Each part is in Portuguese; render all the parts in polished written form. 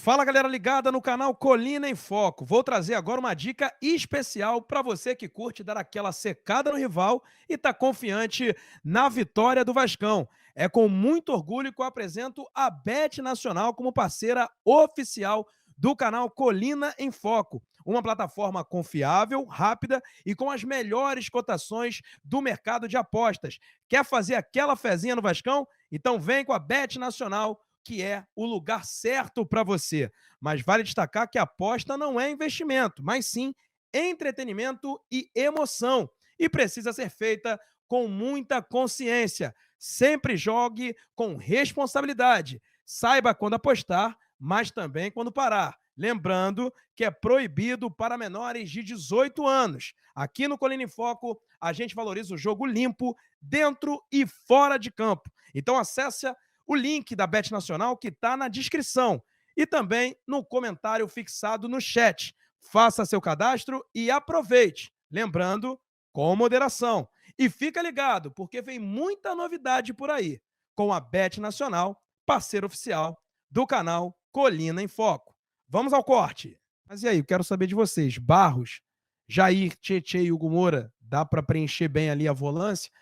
Fala, galera ligada no canal Colina em Foco. Vou trazer agora uma dica especial para você que curte dar aquela secada no rival e está confiante na vitória do Vascão. É com muito orgulho que eu apresento a Bet Nacional como parceira oficial do canal Colina em Foco. Uma plataforma confiável, rápida e com as melhores cotações do mercado de apostas. Quer fazer aquela fezinha no Vascão? Então vem com a Bet Nacional, que é o lugar certo para você. Mas vale destacar que a aposta não é investimento, mas sim entretenimento e emoção. E precisa ser feita com muita consciência. Sempre jogue com responsabilidade. Saiba quando apostar, mas também quando parar. Lembrando que é proibido para menores de 18 anos. Aqui no Colina em Foco, a gente valoriza o jogo limpo, dentro e fora de campo. Então acesse o link da Bet Nacional que está na descrição e também no comentário fixado no chat. Faça seu cadastro e aproveite. Lembrando, com moderação. E fica ligado, porque vem muita novidade por aí, com a Bet Nacional, parceiro oficial do canal Colina em Foco. Vamos ao corte. Mas e aí, eu quero saber de vocês. Barros, Jair, Tietê e Hugo Moura, dá para preencher bem ali a volância?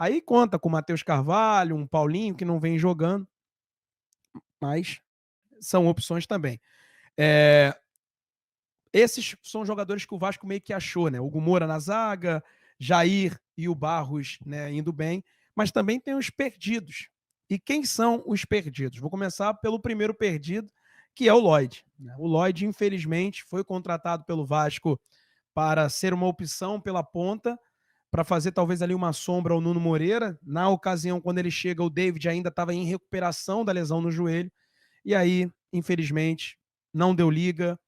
Aí conta com o Matheus Carvalho, um Paulinho que não vem jogando, mas são opções também. Esses são jogadores que o Vasco meio que achou, né? Hugo Moura na zaga, Jair e o Barros, né, indo bem, mas também tem os perdidos. E quem são os perdidos? Vou começar pelo primeiro perdido, que é o Lloyd. O Lloyd, infelizmente, foi contratado pelo Vasco para ser uma opção pela ponta, para fazer talvez ali uma sombra ao Nuno Moreira. Na ocasião, quando ele chega, o David ainda estava em recuperação da lesão no joelho. E aí, infelizmente, não deu liga.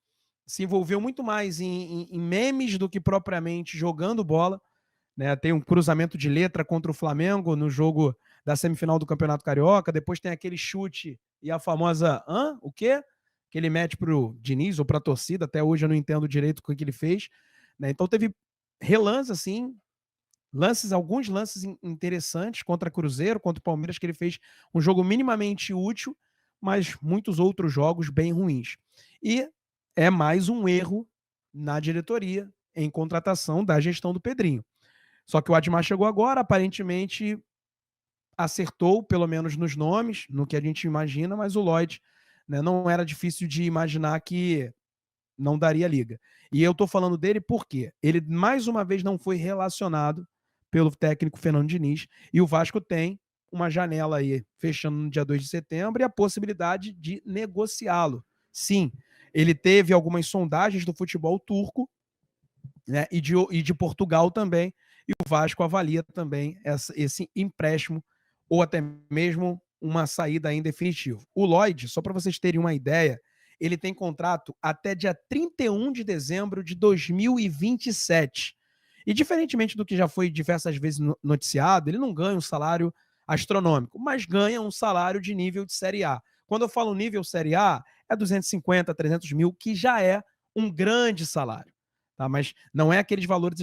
Se envolveu muito mais em memes do que propriamente jogando bola. Né? Tem um cruzamento de letra contra o Flamengo no jogo da semifinal do Campeonato Carioca. Depois tem aquele chute e a famosa o quê? Que ele mete pro Diniz ou pra torcida. Até hoje eu não entendo direito o que ele fez. Né? Então teve relances assim, alguns lances interessantes contra Cruzeiro, contra o Palmeiras, que ele fez um jogo minimamente útil, mas muitos outros jogos bem ruins. E é mais um erro na diretoria em contratação da gestão do Pedrinho. Só que o Admar chegou agora, aparentemente acertou, pelo menos nos nomes, no que a gente imagina, mas o Lloyd, né, não era difícil de imaginar que não daria liga. E eu tô falando dele porque ele, mais uma vez, não foi relacionado pelo técnico Fernando Diniz, e o Vasco tem uma janela aí, fechando no dia 2 de setembro, e a possibilidade de negociá-lo. Sim, ele teve algumas sondagens do futebol turco, né, e de Portugal também, e o Vasco avalia também esse empréstimo, ou até mesmo uma saída em definitivo. O Lloyd, só para vocês terem uma ideia, ele tem contrato até dia 31 de dezembro de 2027. E diferentemente do que já foi diversas vezes noticiado, ele não ganha um salário astronômico, mas ganha um salário de nível de Série A. Quando eu falo nível Série A, é 250, 300 mil, que já é um grande salário. Tá? Mas não é aqueles valores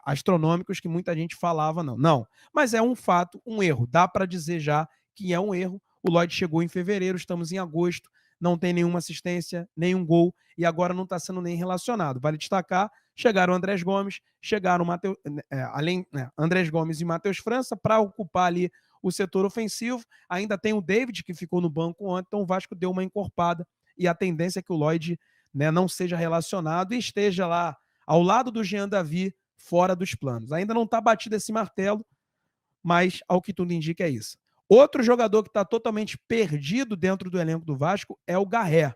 astronômicos que muita gente falava, não. Não, mas é um fato, um erro. Dá para dizer já que é um erro. O Lloyd chegou em fevereiro, estamos em agosto, não tem nenhuma assistência, nenhum gol, e agora não está sendo nem relacionado. Vale destacar, chegaram o Andrés Gomes, chegaram Andrés Gomes e Matheus França para ocupar ali o setor ofensivo. Ainda tem o David, que ficou no banco ontem, então o Vasco deu uma encorpada, e a tendência é que o Lloyd, né, não seja relacionado e esteja lá ao lado do Jean Davi, fora dos planos. Ainda não está batido esse martelo, mas ao que tudo indica é isso. Outro jogador que está totalmente perdido dentro do elenco do Vasco é o Garré.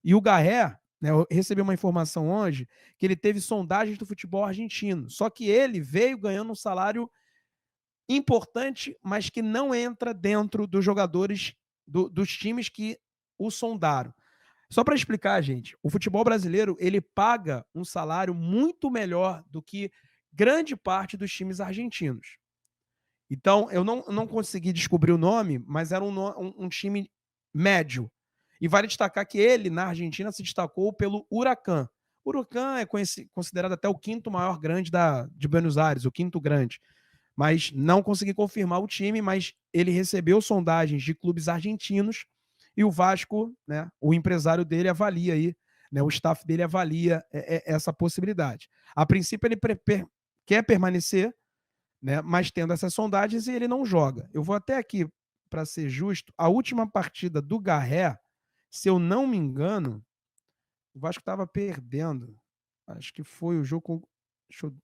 E o Garré, né, eu recebi uma informação hoje que ele teve sondagens do futebol argentino. Só que ele veio ganhando um salário importante, mas que não entra dentro dos jogadores dos times que o sondaram. Só para explicar, gente, o futebol brasileiro ele paga um salário muito melhor do que grande parte dos times argentinos. Então, eu não consegui descobrir o nome, mas era um time médio. E vale destacar que ele, na Argentina, se destacou pelo Huracan. O Huracan é considerado até o quinto maior grande de Buenos Aires, o quinto grande. Mas não consegui confirmar o time, mas ele recebeu sondagens de clubes argentinos e o Vasco, né, o empresário dele avalia aí, né, o staff dele avalia essa possibilidade. A princípio ele quer permanecer, né, mas tendo essas sondagens e ele não joga. Eu vou até aqui, para ser justo, a última partida do Garré, se eu não me engano, o Vasco estava perdendo. Acho que foi o jogo com...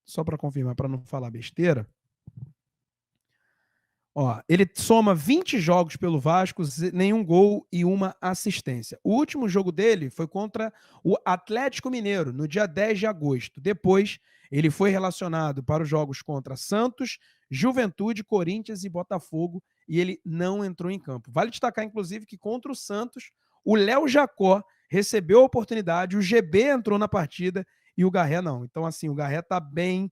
Só para confirmar, para não falar besteira. Ó, ele soma 20 jogos pelo Vasco, nenhum gol e uma assistência. O último jogo dele foi contra o Atlético Mineiro, no dia 10 de agosto. Depois, ele foi relacionado para os jogos contra Santos, Juventude, Corinthians e Botafogo, e ele não entrou em campo. Vale destacar, inclusive, que contra o Santos, o Léo Jacó recebeu a oportunidade, o GB entrou na partida e o Garré não. Então, assim, o Garré está bem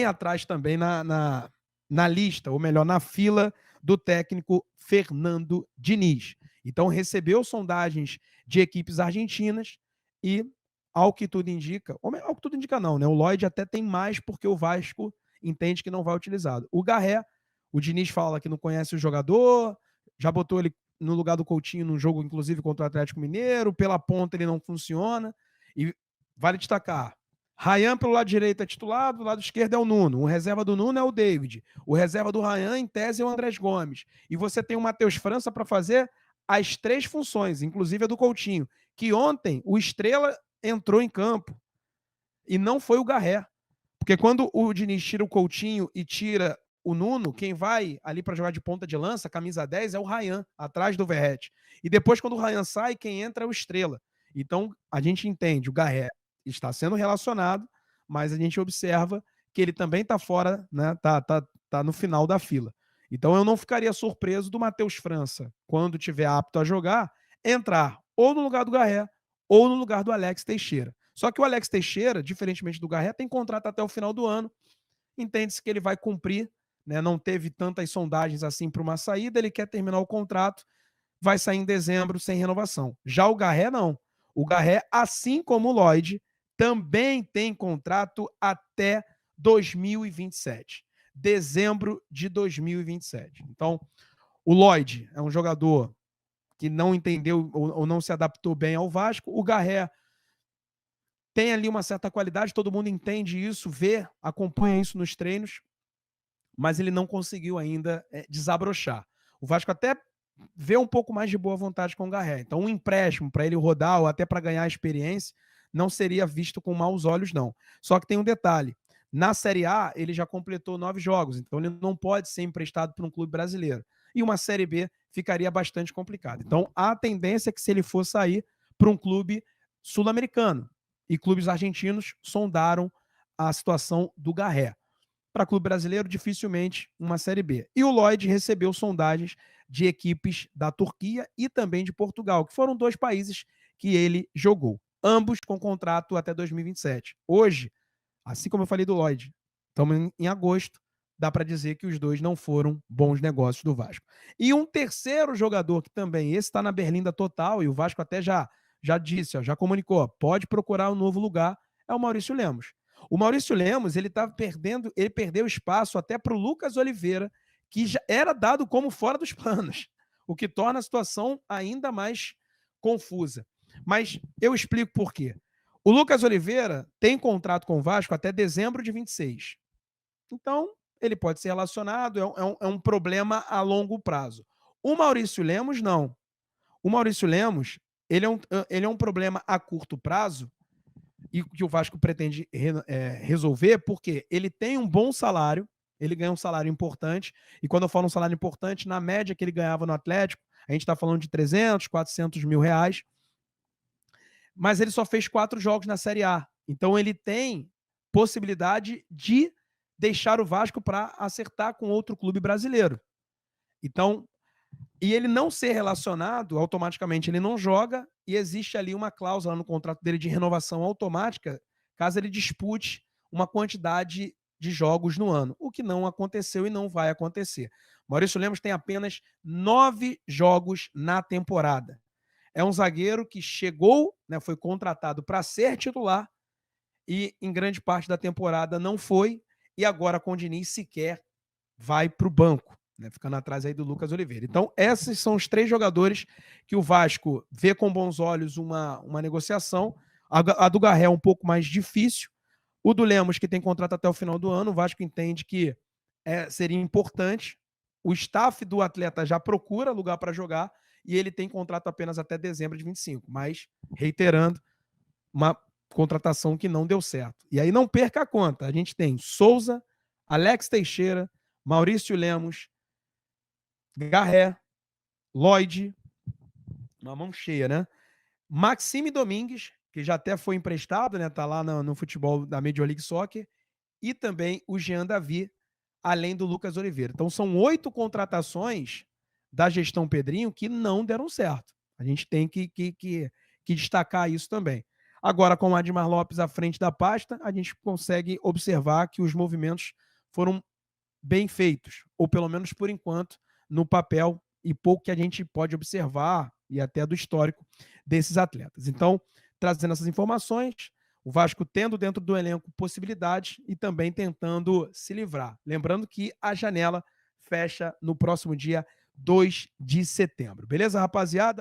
atrás também na lista, ou melhor, na fila do técnico Fernando Diniz. Então, recebeu sondagens de equipes argentinas e, ao que tudo indica, ou ao que tudo indica não, né? O Lloyd até tem mais porque o Vasco entende que não vai utilizado. O Garré, o Diniz fala que não conhece o jogador, já botou ele no lugar do Coutinho num jogo, inclusive, contra o Atlético Mineiro, pela ponta ele não funciona, e vale destacar, Ryan pelo lado direito é titular, do lado esquerdo é o Nuno. O reserva do Nuno é o David. O reserva do Ryan, em tese, é o Andrés Gomes. E você tem o Matheus França para fazer as 3 funções, inclusive a do Coutinho, que ontem o Estrela entrou em campo e não foi o Garré. Porque quando o Diniz tira o Coutinho e tira o Nuno, quem vai ali para jogar de ponta de lança, camisa 10, é o Ryan, atrás do Verratti. E depois, quando o Ryan sai, quem entra é o Estrela. Então, a gente entende, o Garré está sendo relacionado, mas a gente observa que ele também está fora, né? Tá no final da fila. Então eu não ficaria surpreso do Matheus França, quando tiver apto a jogar, entrar ou no lugar do Garré ou no lugar do Alex Teixeira. Só que o Alex Teixeira, diferentemente do Garré, tem contrato até o final do ano. Entende-se que ele vai cumprir, né? Não teve tantas sondagens assim para uma saída, ele quer terminar o contrato, vai sair em dezembro sem renovação. Já o Garré, não. O Garré, assim como o Lloyd, também tem contrato até 2027. Dezembro de 2027. Então, o Lloyd é um jogador que não entendeu ou não se adaptou bem ao Vasco. O Garré tem ali uma certa qualidade, todo mundo entende isso, vê, acompanha isso nos treinos, mas ele não conseguiu ainda desabrochar. O Vasco até vê um pouco mais de boa vontade com o Garré. Então, um empréstimo para ele rodar ou até para ganhar experiência não seria visto com maus olhos, não. Só que tem um detalhe. Na Série A, ele já completou 9 jogos, então ele não pode ser emprestado para um clube brasileiro. E uma Série B ficaria bastante complicado. Então, a tendência é que se ele for sair para um clube sul-americano, e clubes argentinos sondaram a situação do Garré. Para clube brasileiro, dificilmente uma Série B. E o Lloyd recebeu sondagens de equipes da Turquia e também de Portugal, que foram 2 países que ele jogou, ambos com contrato até 2027. Hoje, assim como eu falei do Lloyd, estamos em agosto, dá para dizer que os 2 não foram bons negócios do Vasco. E um terceiro jogador que também, esse está na berlinda total, e o Vasco até já disse, já comunicou, pode procurar um novo lugar, é o Maurício Lemos. O Maurício Lemos, ele perdeu espaço até para o Lucas Oliveira, que já era dado como fora dos planos, o que torna a situação ainda mais confusa. Mas eu explico por quê. O Lucas Oliveira tem contrato com o Vasco até dezembro de 26. Então, ele pode ser relacionado, é um problema a longo prazo. O Maurício Lemos, não. O Maurício Lemos, ele é um problema a curto prazo e que o Vasco pretende resolver, porque ele tem um bom salário, ele ganha um salário importante, e quando eu falo um salário importante, na média que ele ganhava no Atlético, a gente está falando de 300, 400 mil reais, mas ele só fez 4 jogos na Série A. Então ele tem possibilidade de deixar o Vasco para acertar com outro clube brasileiro. Então, e ele não ser relacionado, automaticamente ele não joga, e existe ali uma cláusula no contrato dele de renovação automática, caso ele dispute uma quantidade de jogos no ano, o que não aconteceu e não vai acontecer. Maurício Lemos tem apenas 9 jogos na temporada. É um zagueiro que chegou, né, foi contratado para ser titular e em grande parte da temporada não foi, e agora com o Diniz sequer vai para o banco. né, ficando atrás aí do Lucas Oliveira. Então, esses são os 3 jogadores que o Vasco vê com bons olhos uma negociação. A do Garré é um pouco mais difícil. O do Lemos, que tem contrato até o final do ano, o Vasco entende que seria importante. O staff do atleta já procura lugar para jogar e ele tem contrato apenas até dezembro de 25. Mas, reiterando, uma contratação que não deu certo. E aí não perca a conta. A gente tem Souza, Alex Teixeira, Maurício Lemos, Garré, Lloyd, uma mão cheia, né? Maxime Domingues, que já até foi emprestado, né? Tá lá no futebol da Major League Soccer, e também o Jean Davi, além do Lucas Oliveira. Então são 8 contratações da gestão Pedrinho que não deram certo. A gente tem que destacar isso também. Agora, com o Admar Lopes à frente da pasta, a gente consegue observar que os movimentos foram bem feitos, ou pelo menos por enquanto, no papel, e pouco que a gente pode observar, e até do histórico desses atletas. Então, trazendo essas informações, o Vasco tendo dentro do elenco possibilidades e também tentando se livrar. Lembrando que a janela fecha no próximo dia 2 de setembro. Beleza, rapaziada?